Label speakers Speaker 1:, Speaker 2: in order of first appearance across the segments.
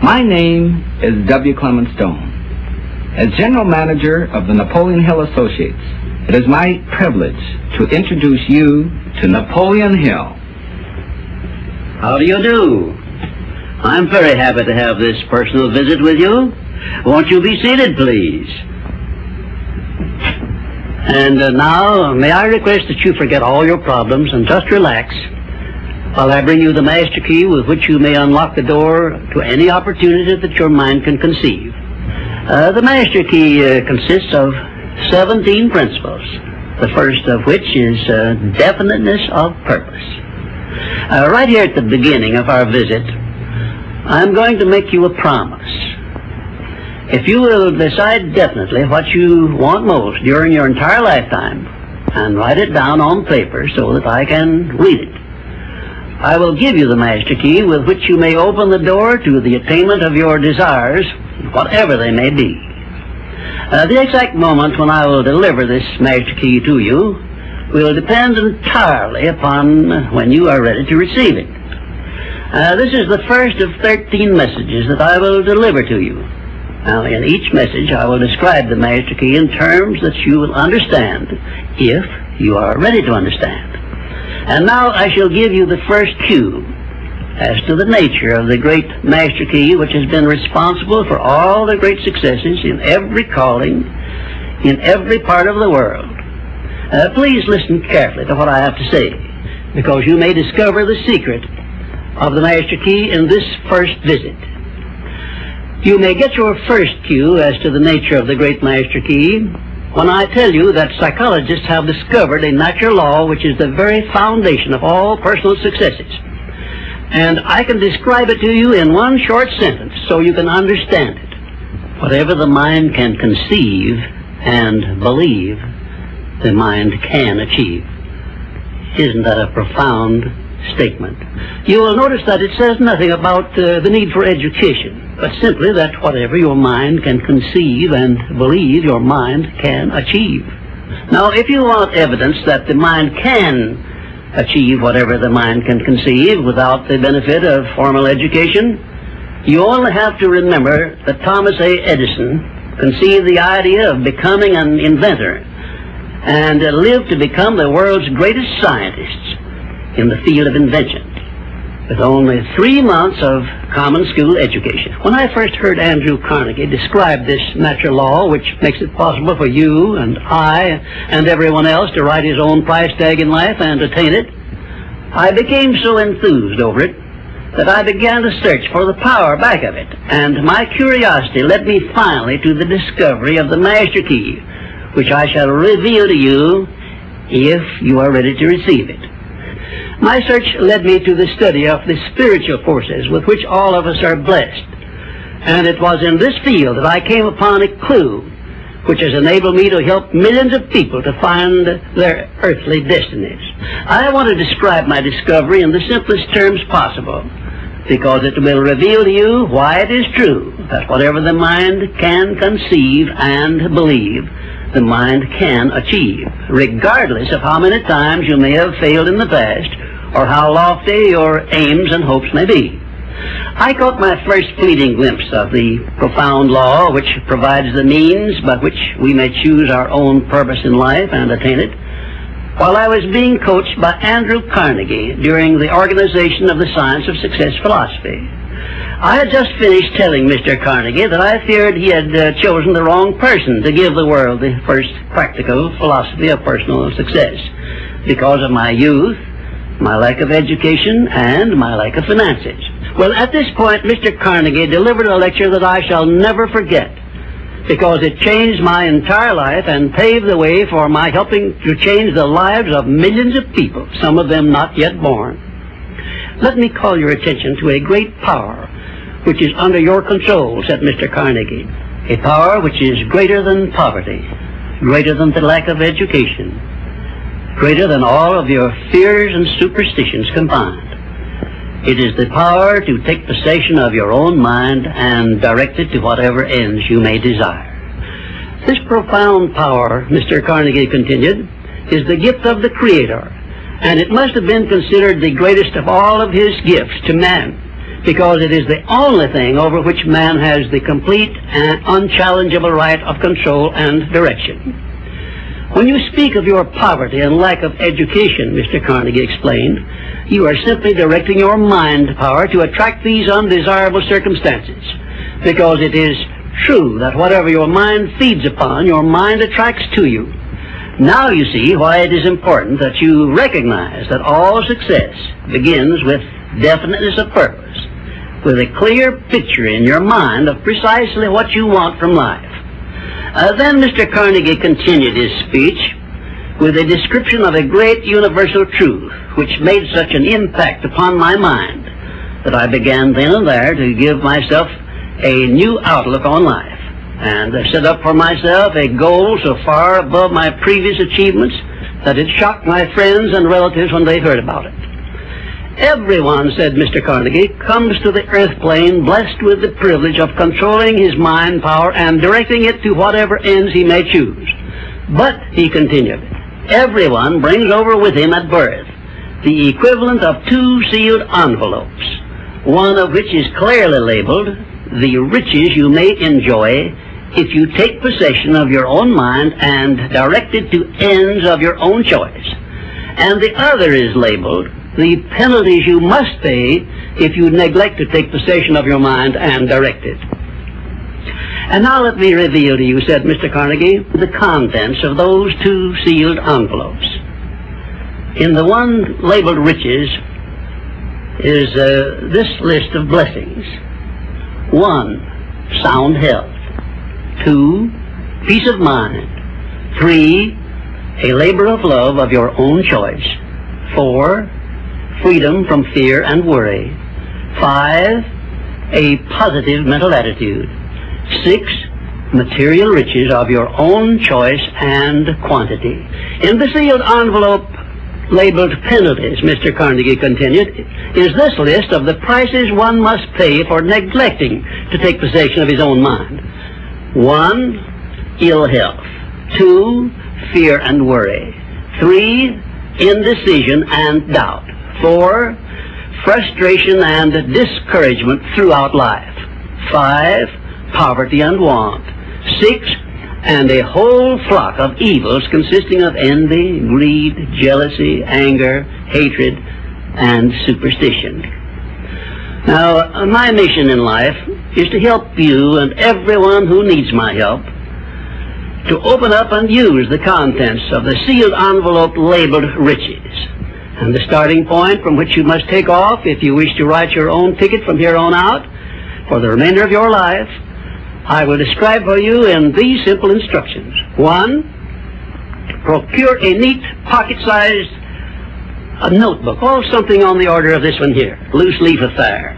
Speaker 1: My name is W. Clement Stone. As General Manager of the Napoleon Hill Associates, it is my privilege to introduce you to Napoleon Hill.
Speaker 2: How do you do? I'm very happy to have this personal visit with you. Won't you be seated, please? And now, may I request that you forget all your problems and just relax while I bring you the master key with which you may unlock the door to any opportunity that your mind can conceive. The master key consists of 17 principles, the first of which is definiteness of purpose. Right here at the beginning of our visit, I'm going to make you a promise. If you will decide definitely what you want most during your entire lifetime and write it down on paper so that I can read it, I will give you the master key with which you may open the door to the attainment of your desires, whatever they may be. The exact moment when I will deliver this master key to you will depend entirely upon when you are ready to receive it. This is the first of 13 messages that I will deliver to you. Now, in each message, I will describe the master key in terms that you will understand, if you are ready to understand. And now I shall give you the first cue as to the nature of the great master key which has been responsible for all the great successes in every calling, in every part of the world. Please listen carefully to what I have to say, because you may discover the secret of the master key in this first visit. You may get your first cue as to the nature of the great master key when I tell you that psychologists have discovered a natural law which is the very foundation of all personal successes. And I can describe it to you in one short sentence so you can understand it. Whatever the mind can conceive and believe, the mind can achieve. Isn't that a profound statement? You will notice that it says nothing about the need for education, but simply that whatever your mind can conceive and believe, your mind can achieve. Now, if you want evidence that the mind can achieve whatever the mind can conceive without the benefit of formal education, you only have to remember that Thomas A. Edison conceived the idea of becoming an inventor and lived to become the world's greatest scientist in the field of invention, with only 3 months of common school education. When I first heard Andrew Carnegie describe this natural law, which makes it possible for you and I and everyone else to write his own price tag in life and attain it, I became so enthused over it that I began to search for the power back of it, and my curiosity led me finally to the discovery of the master key, which I shall reveal to you if you are ready to receive it. My search led me to the study of the spiritual forces with which all of us are blessed. And it was in this field that I came upon a clue which has enabled me to help millions of people to find their earthly destinies. I want to describe my discovery in the simplest terms possible, because it will reveal to you why it is true that whatever the mind can conceive and believe, the mind can achieve, regardless of how many times you may have failed in the past or how lofty your aims and hopes may be. I caught my first fleeting glimpse of the profound law which provides the means by which we may choose our own purpose in life and attain it, while I was being coached by Andrew Carnegie during the organization of the Science of Success philosophy. I had just finished telling Mr. Carnegie that I feared he had chosen the wrong person to give the world the first practical philosophy of personal success because of my youth, my lack of education, and my lack of finances. Well, at this point, Mr. Carnegie delivered a lecture that I shall never forget, because it changed my entire life and paved the way for my helping to change the lives of millions of people, some of them not yet born. Let me call your attention to a great power which is under your control, said Mr. Carnegie, a power which is greater than poverty, greater than the lack of education, greater than all of your fears and superstitions combined. It is the power to take possession of your own mind and direct it to whatever ends you may desire. This profound power, Mr. Carnegie continued, is the gift of the Creator, and it must have been considered the greatest of all of His gifts to man, because it is the only thing over which man has the complete and unchallengeable right of control and direction. When you speak of your poverty and lack of education, Mr. Carnegie explained, you are simply directing your mind power to attract these undesirable circumstances, because it is true that whatever your mind feeds upon, your mind attracts to you. Now you see why it is important that you recognize that all success begins with definiteness of purpose, with a clear picture in your mind of precisely what you want from life. Then Mr. Carnegie continued his speech with a description of a great universal truth which made such an impact upon my mind that I began then and there to give myself a new outlook on life, and set up for myself a goal so far above my previous achievements that it shocked my friends and relatives when they heard about it. Everyone, said Mr. Carnegie, comes to the earth plane blessed with the privilege of controlling his mind power and directing it to whatever ends he may choose. But, he continued, everyone brings over with him at birth the equivalent of 2 sealed envelopes, one of which is clearly labeled, the riches you may enjoy if you take possession of your own mind and direct it to ends of your own choice. And the other is labeled, the penalties you must pay if you neglect to take possession of your mind and direct it. And now let me reveal to you, said Mr. Carnegie, the contents of those 2 sealed envelopes. In the one labeled riches is this list of blessings. 1, sound health. 2, peace of mind. 3, a labor of love of your own choice. 4, freedom from fear and worry. 5, a positive mental attitude. 6, material riches of your own choice and quantity. In the sealed envelope labeled penalties, Mr. Carnegie continued, is this list of the prices one must pay for neglecting to take possession of his own mind. 1, ill health. 2, fear and worry. 3, indecision and doubt. 4, frustration and discouragement throughout life. 5, poverty and want. 6, and a whole flock of evils consisting of envy, greed, jealousy, anger, hatred, and superstition. Now, my mission in life is to help you and everyone who needs my help to open up and use the contents of the sealed envelope labeled riches. And the starting point from which you must take off if you wish to write your own ticket from here on out for the remainder of your life, I will describe for you in these simple instructions. 1, procure a neat pocket-sized notebook, or something on the order of this one here, loose leaf affair.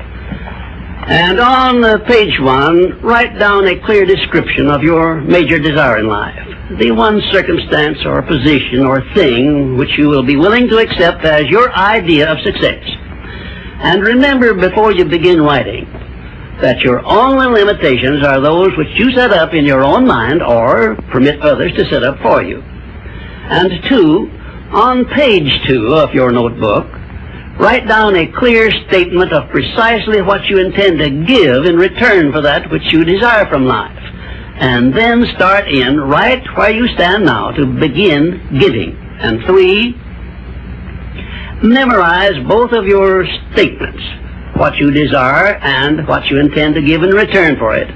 Speaker 2: And on page 1, write down a clear description of your major desire in life, the one circumstance or position or thing which you will be willing to accept as your idea of success. And remember before you begin writing that your only limitations are those which you set up in your own mind or permit others to set up for you. And 2, on page 2 of your notebook, write down a clear statement of precisely what you intend to give in return for that which you desire from life. And then start in right where you stand now to begin giving. And 3, memorize both of your statements, what you desire and what you intend to give in return for it,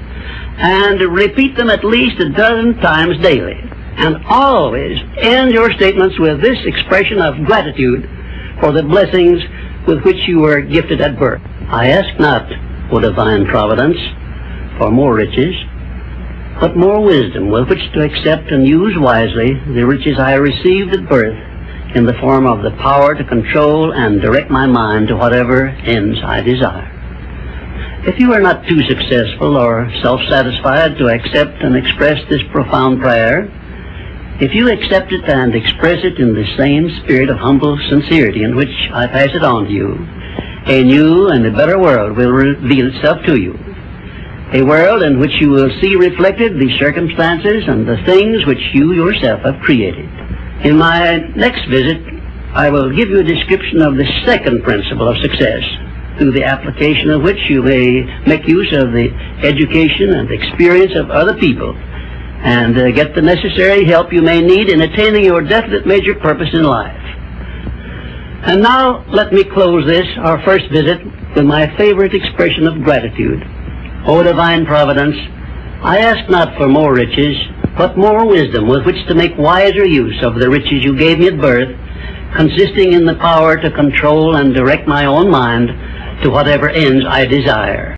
Speaker 2: and repeat them at least a dozen times daily. And always end your statements with this expression of gratitude for the blessings with which you were gifted at birth. I ask not, O divine providence, for more riches, but more wisdom with which to accept and use wisely the riches I received at birth in the form of the power to control and direct my mind to whatever ends I desire. If you are not too successful or self-satisfied to accept and express this profound prayer, if you accept it and express it in the same spirit of humble sincerity in which I pass it on to you, a new and a better world will reveal itself to you. A world in which you will see reflected the circumstances and the things which you yourself have created. In my next visit, I will give you a description of the second principle of success, through the application of which you may make use of the education and experience of other people and get the necessary help you may need in attaining your definite major purpose in life. And now let me close this, our first visit, with my favorite expression of gratitude. O divine providence, I ask not for more riches, but more wisdom with which to make wiser use of the riches you gave me at birth, consisting in the power to control and direct my own mind to whatever ends I desire.